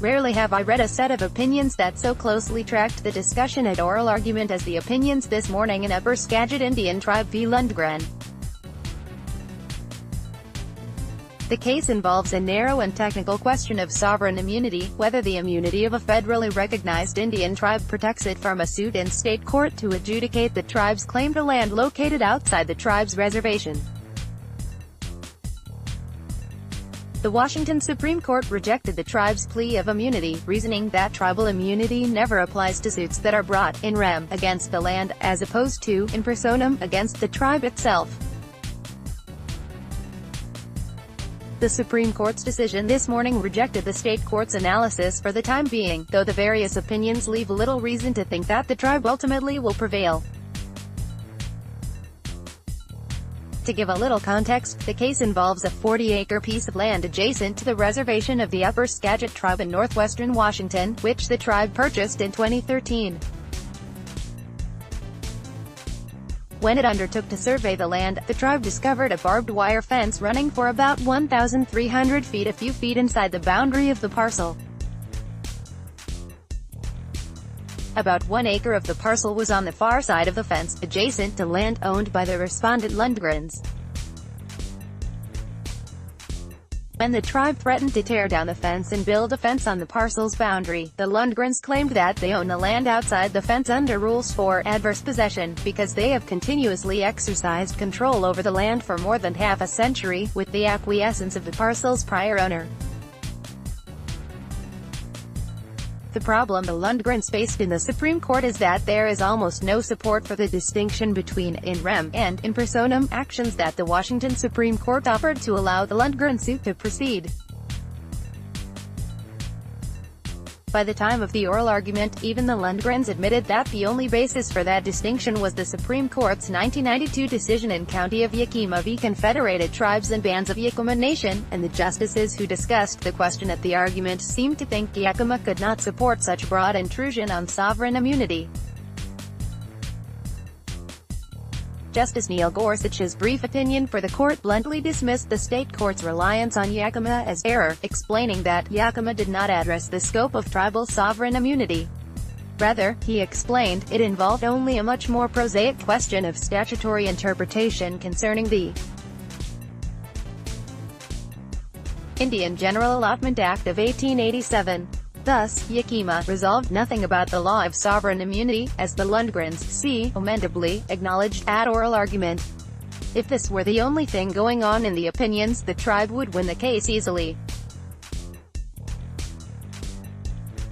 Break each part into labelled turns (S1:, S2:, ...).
S1: Rarely have I read a set of opinions that so closely tracked the discussion at oral argument as the opinions this morning in Upper Skagit Indian Tribe v. Lundgren. The case involves a narrow and technical question of sovereign immunity, whether the immunity of a federally recognized Indian tribe protects it from a suit in state court to adjudicate the tribe's claim to land located outside the tribe's reservation. The Washington Supreme Court rejected the tribe's plea of immunity, reasoning that tribal immunity never applies to suits that are brought in rem against the land, as opposed to in personam against the tribe itself. The Supreme Court's decision this morning rejected the state court's analysis for the time being, though the various opinions leave little reason to think that the tribe ultimately will prevail. To give a little context, the case involves a 40-acre piece of land adjacent to the reservation of the Upper Skagit Tribe in northwestern Washington, which the tribe purchased in 2013. When it undertook to survey the land, the tribe discovered a barbed wire fence running for about 1,300 feet, a few feet inside the boundary of the parcel. About 1 acre of the parcel was on the far side of the fence, adjacent to land owned by the respondent Lundgrens. When the tribe threatened to tear down the fence and build a fence on the parcel's boundary, the Lundgrens claimed that they own the land outside the fence under rules for adverse possession, because they have continuously exercised control over the land for more than half a century, with the acquiescence of the parcel's prior owner. The problem the Lundgrens faced in the Supreme Court is that there is almost no support for the distinction between in rem and in personam actions that the Washington Supreme Court offered to allow the Lundgren suit to proceed. By the time of the oral argument, even the Lundgrens admitted that the only basis for that distinction was the Supreme Court's 1992 decision in County of Yakima v. Confederated Tribes and Bands of Yakima Nation, and the justices who discussed the question at the argument seemed to think Yakima could not support such broad intrusion on sovereign immunity. Justice Neil Gorsuch's brief opinion for the court bluntly dismissed the state court's reliance on Yakima as error, explaining that Yakima did not address the scope of tribal sovereign immunity. Rather, he explained, it involved only a much more prosaic question of statutory interpretation concerning the Indian General Allotment Act of 1887. Thus, Yakima resolved nothing about the law of sovereign immunity, as the Lundgrens amendably acknowledged at oral argument. If this were the only thing going on in the opinions, the tribe would win the case easily.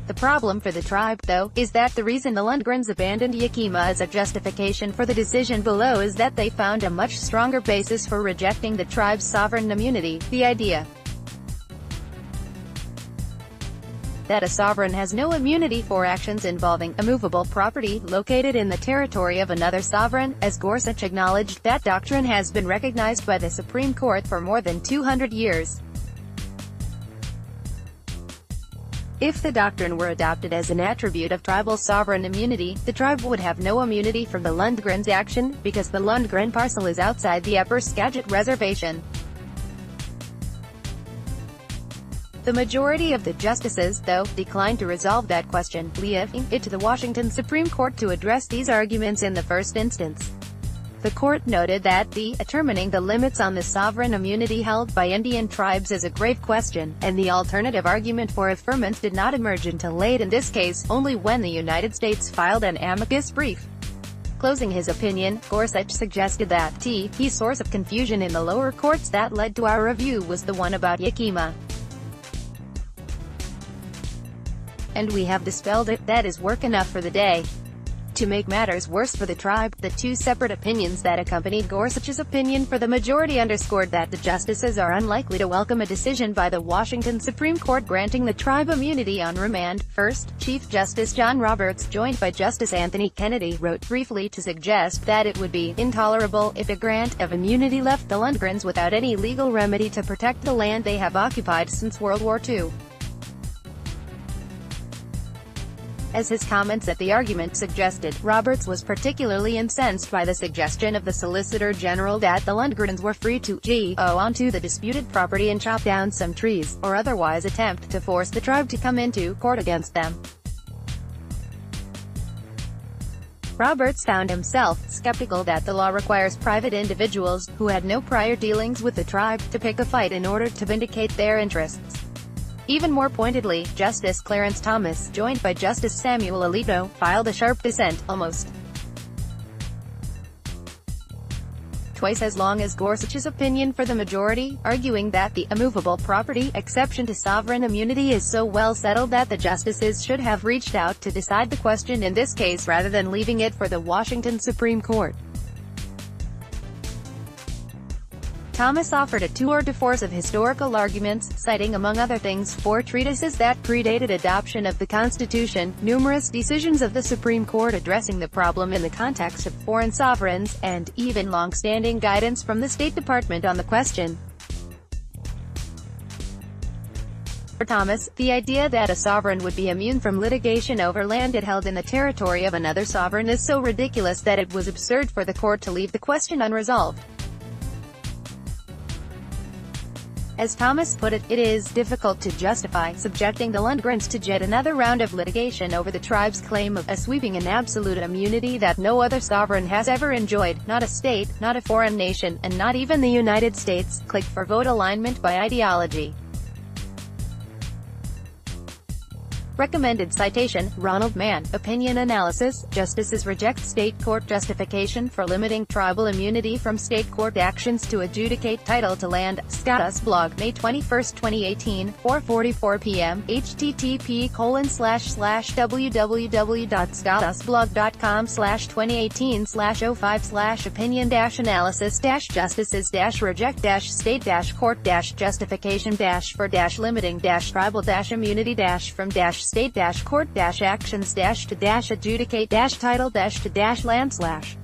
S1: The problem for the tribe, though, is that the reason the Lundgrens abandoned Yakima as a justification for the decision below is that they found a much stronger basis for rejecting the tribe's sovereign immunity, the idea that a sovereign has no immunity for actions involving immovable property located in the territory of another sovereign. As Gorsuch acknowledged, that doctrine has been recognized by the Supreme Court for more than 200 years. If the doctrine were adopted as an attribute of tribal sovereign immunity, the tribe would have no immunity from the Lundgrens' action, because the Lundgren parcel is outside the Upper Skagit Reservation. The majority of the justices, though, declined to resolve that question, leaving it to the Washington Supreme Court to address these arguments in the first instance. The court noted that determining the limits on the sovereign immunity held by Indian tribes is a grave question, and the alternative argument for affirmance did not emerge until late in this case, only when the United States filed an amicus brief. Closing his opinion, Gorsuch suggested that the source of confusion in the lower courts that led to our review was the one about Yakima. And we have dispelled it. That is work enough for the day. To make matters worse for the tribe, the two separate opinions that accompanied Gorsuch's opinion for the majority underscored that the justices are unlikely to welcome a decision by the Washington Supreme Court granting the tribe immunity on remand. First, Chief Justice John Roberts, joined by Justice Anthony Kennedy, wrote briefly to suggest that it would be intolerable if a grant of immunity left the Lundgrens without any legal remedy to protect the land they have occupied since World War II. As his comments at the argument suggested, Roberts was particularly incensed by the suggestion of the Solicitor General that the Lundgrens were free to go onto the disputed property and chop down some trees, or otherwise attempt to force the tribe to come into court against them. Roberts found himself skeptical that the law requires private individuals, who had no prior dealings with the tribe, to pick a fight in order to vindicate their interests. Even more pointedly, Justice Clarence Thomas, joined by Justice Samuel Alito, filed a sharp dissent, almost twice as long as Gorsuch's opinion for the majority, arguing that the immovable property exception to sovereign immunity is so well settled that the justices should have reached out to decide the question in this case rather than leaving it for the Washington Supreme Court. Thomas offered a tour de force of historical arguments, citing among other things 4 treatises that predated adoption of the Constitution, numerous decisions of the Supreme Court addressing the problem in the context of foreign sovereigns, and even long-standing guidance from the State Department on the question. For Thomas, the idea that a sovereign would be immune from litigation over land it held in the territory of another sovereign is so ridiculous that it was absurd for the court to leave the question unresolved. As Thomas put it, it is difficult to justify subjecting the Lundgrens to yet another round of litigation over the tribe's claim of a sweeping and absolute immunity that no other sovereign has ever enjoyed, not a state, not a foreign nation, and not even the United States. Click for vote alignment by ideology. Recommended citation, Ronald Mann. Opinion analysis, justices reject state court justification for limiting tribal immunity from state court actions to adjudicate title to land. Scott blog, May 21, 2018, 4:44 p.m. http://www.scottusblog.com/2018/05/opinion-analysis-reject-state-court-immunity-from-state-court-actions-to-adjudicate-title-to-land/